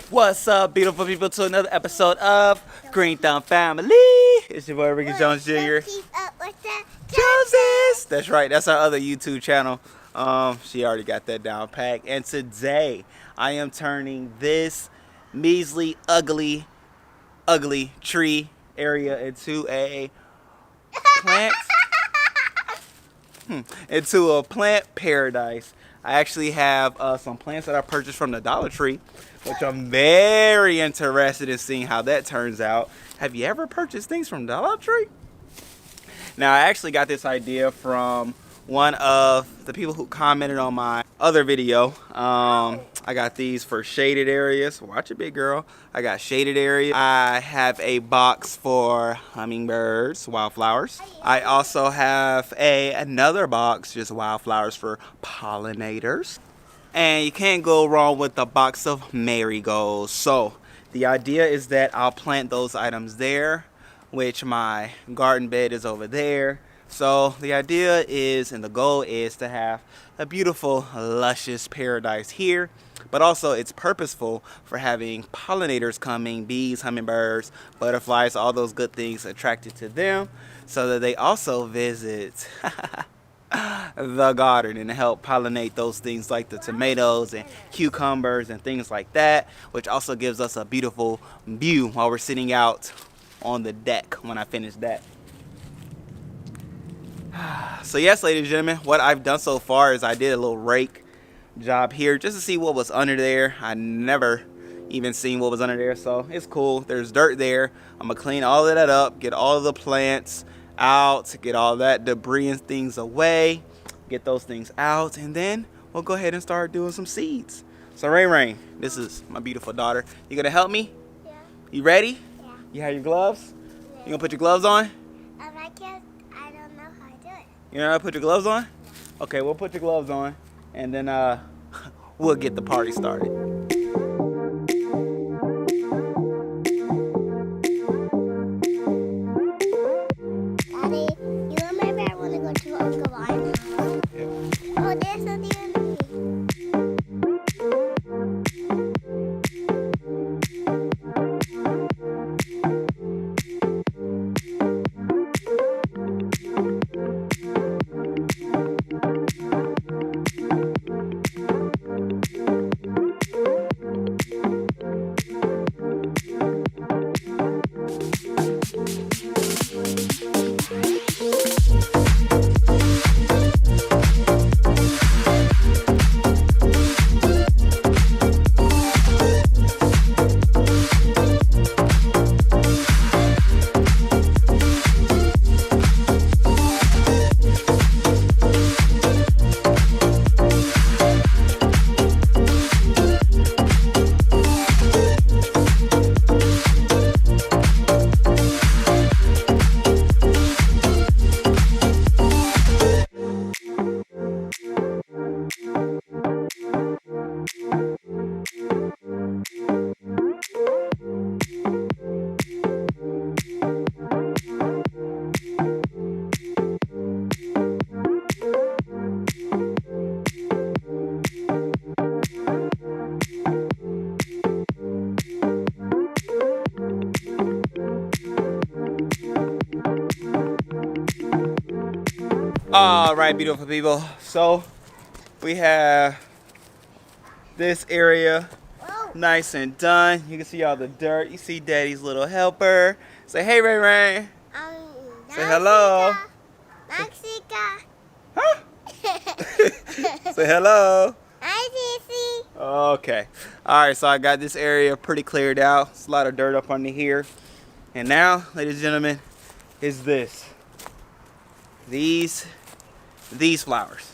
What's up, beautiful people, to another episode of Green Thumb Family. It's your boy Ricky Jones Jr. Keep up with the Joneses. That's right. That's our other YouTube channel. She already got that down pat. And today I am turning this measly, ugly tree area into a plant into a plant paradise. I actually have some plants that I purchased from the Dollar Tree, which I'm very interested in seeing how that turns out. Have you ever purchased things from Dollar Tree? Now, I actually got this idea from one of the people who commented on my other video. I got these for shaded areas. Watch it, big girl. I got shaded areas. I have a box for hummingbirds, wildflowers. I also have another box, just wildflowers for pollinators. And you can't go wrong with a box of marigolds. So the idea is that I'll plant those items there, which my garden bed is over there. So the idea is, and the goal is, to have a beautiful, luscious paradise here, but also it's purposeful for having pollinators coming, bees, hummingbirds, butterflies, all those good things attracted to them, so that they also visit the garden and help pollinate those things like the tomatoes and cucumbers and things like that, which also gives us a beautiful view while we're sitting out on the deck when I finish that. So yes, ladies and gentlemen, what I've done so far is I did a little rake job here just to see what was under there. I never even seen what was under there, so it's cool. There's dirt there. I'm gonna clean all of that up, get all of the plants out, get all that debris and things away, get those things out, and then we'll go ahead and start doing some seeds. So Rain, this is my beautiful daughter. You gonna help me? Yeah. You ready? Yeah. You have your gloves? Yeah. You gonna put your gloves on? I don't know how to do it. You know how to put your gloves on? Okay, we'll put your gloves on, and then we'll get the party started. Daddy, you remember I want to go to Uncle Ryan's house? Yeah. Oh, there's something under All right, beautiful people. So we have this area nice and done. You can see all the dirt. You see Daddy's little helper. Say hey, Ray. Say hello. Mexica. Huh? Say hello. Hi, Sissy. Okay. All right, so I got this area pretty cleared out. It's a lot of dirt up under here. And now, ladies and gentlemen, is this. These flowers.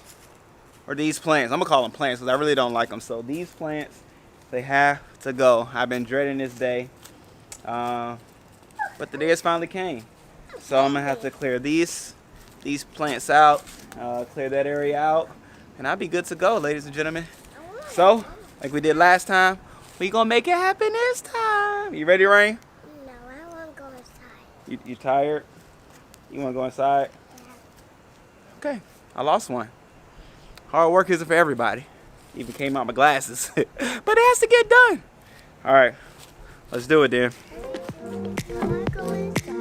Or these plants. I'm going to call them plants because I really don't like them. So these plants, they have to go. I've been dreading this day. But the day has finally came. So I'm going to have to clear these plants out. Clear that area out. And I'll be good to go, ladies and gentlemen. So, like we did last time, we gonna make it happen this time. You ready, Rain? No, I want to go inside. You tired? You wanna go inside? Yeah. Okay, I lost one. Hard work isn't for everybody. Even came out my glasses. But it has to get done. All right, let's do it then. I wanna go inside.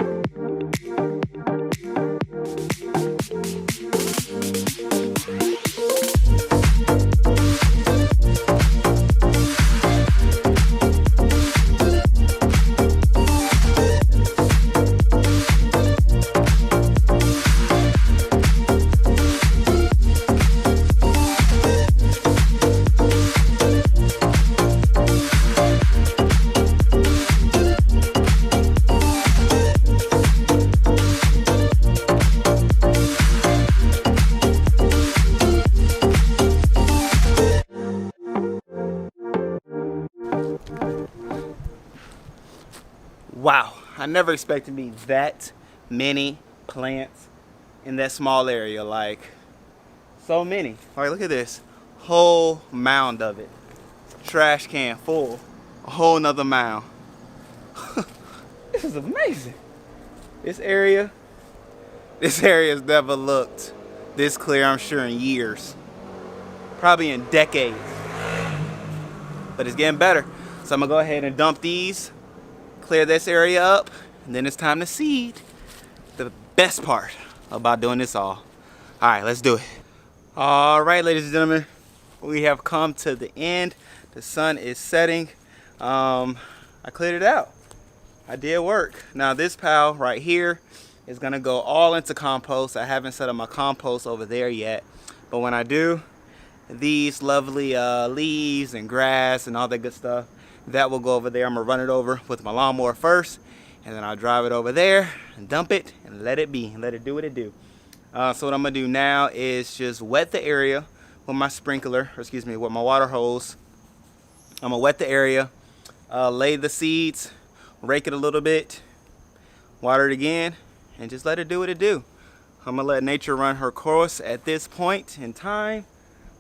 Wow, I never expected to be that many plants in that small area. Like, so many. All right, look at this. Whole mound of it. Trash can full. A whole nother mound. This is amazing. This area has never looked this clear, I'm sure, in years. Probably in decades. But it's getting better. So I'm gonna go ahead and dump these, clear this area up, and then it's time to seed. The best part about doing this all. All right, let's do it. All right, ladies and gentlemen, we have come to the end. The sun is setting. I cleared it out. I did work. Now this pile right here is gonna go all into compost. I haven't set up my compost over there yet, but when I do, these lovely leaves and grass and all that good stuff, that will go over there. I'm gonna run it over with my lawnmower first, and then I'll drive it over there and dump it and let it be, and let it do what it do. So what I'm gonna do now is just wet the area with my sprinkler, or excuse me, with my water hose. I'm gonna wet the area, lay the seeds, rake it a little bit, water it again, and just let it do what it do. I'm gonna let nature run her course at this point in time.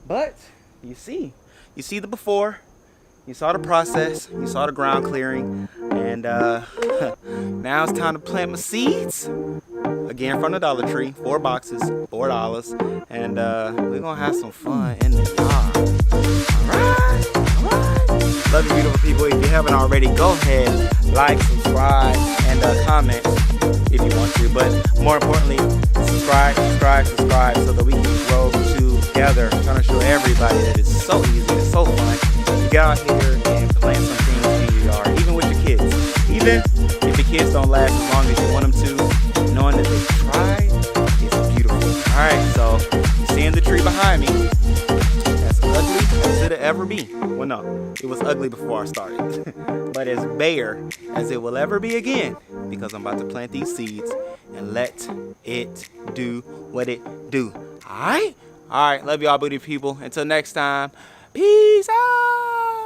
But you see the before, you saw the process, you saw the ground clearing, and now it's time to plant my seeds. Again, from the Dollar Tree, 4 boxes, $4, and we're gonna have some fun in the yard. All right. Love you, beautiful people. If you haven't already, go ahead, like, subscribe, and comment if you want to. But more importantly, subscribe, so that we can grow together. I'm trying to show everybody that it's so easy, it's so fun. You get out here and plant some things in your yard, even with your kids. Even if your kids don't last as long as you want them to, knowing that they tried is beautiful. All right, so seeing the tree behind me, as ugly as it'll ever be. Well, no, it was ugly before I started, but as bare as it will ever be again, because I'm about to plant these seeds and let it do what it do. All right, love y'all, booty people. Until next time, peace out.